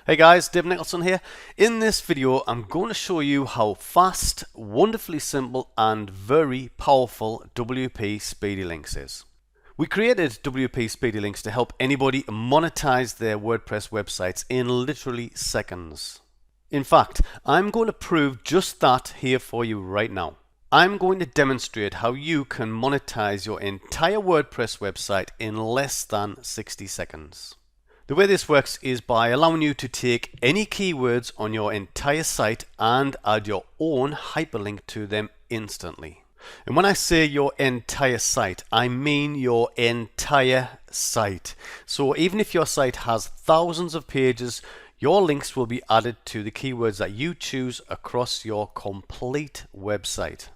Hey guys, Dave Nicholson here. In this video, I'm going to show you how fast, wonderfully simple, and very powerful WP Speedy Links is. We created WP Speedy Links to help anybody monetize their WordPress websites in literally seconds. In fact, I'm going to prove just that here for you right now. I'm going to demonstrate how you can monetize your entire WordPress website in less than 60 seconds. The way this works is by allowing you to take any keywords on your entire site and add your own hyperlink to them instantly. And when I say your entire site, I mean your entire site. So even if your site has thousands of pages, your links will be added to the keywords that you choose across your complete website.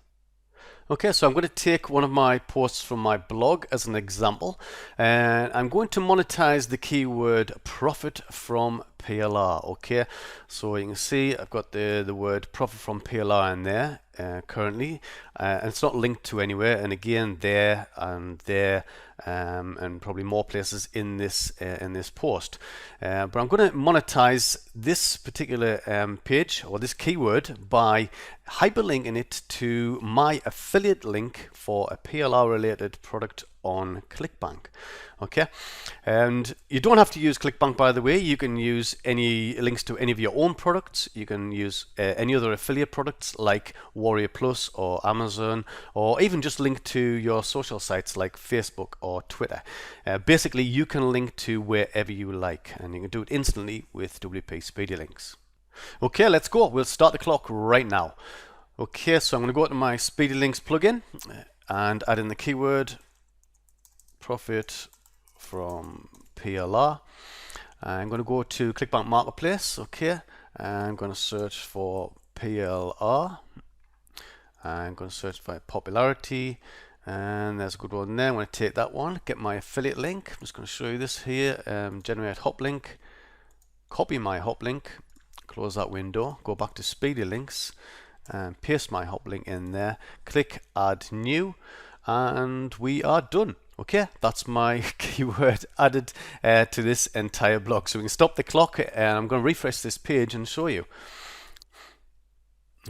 Okay, so I'm going to take one of my posts from my blog as an example, and I'm going to monetize the keyword profit from PLR. Okay, so you can see I've got the word profit from PLR in there currently, and it's not linked to anywhere, and again there and there and probably more places in this post. But I'm going to monetize this particular page or this keyword by hyperlinking it to my affiliate link for a PLR related product on ClickBank. Okay, and you don't have to use ClickBank, by the way. You can use any links to any of your own products. You can use any other affiliate products like Warrior Plus or Amazon, or even just link to your social sites like Facebook or Twitter. Basically, you can link to wherever you like, and you can do it instantly with WP Speedy Links. Okay, let's go. We'll start the clock right now. Okay, so I'm going to go to my Speedy Links plugin and add in the keyword profit from PLR. I'm going to go to ClickBank Marketplace. Okay, I'm going to search for PLR. I'm going to search by popularity, and there's a good one there. I'm going to take that one, get my affiliate link. I'm just going to show you this here. Generate hop link, copy my hop link, close that window, go back to Speedy Links, and paste my hop link in there. Click Add New, and we are done. Okay, that's my keyword added to this entire blog. So we can stop the clock, and I'm going to refresh this page and show you.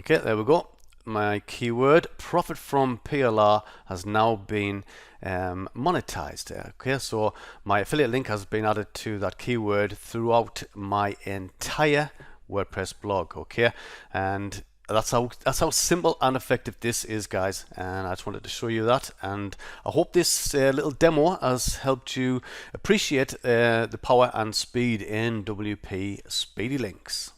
Okay, there we go. My keyword profit from PLR has now been monetized. Okay, so my affiliate link has been added to that keyword throughout my entire WordPress blog. Okay, and that's how simple and effective this is, guys, and I just wanted to show you that, and I hope this little demo has helped you appreciate the power and speed in WP Speedy Links.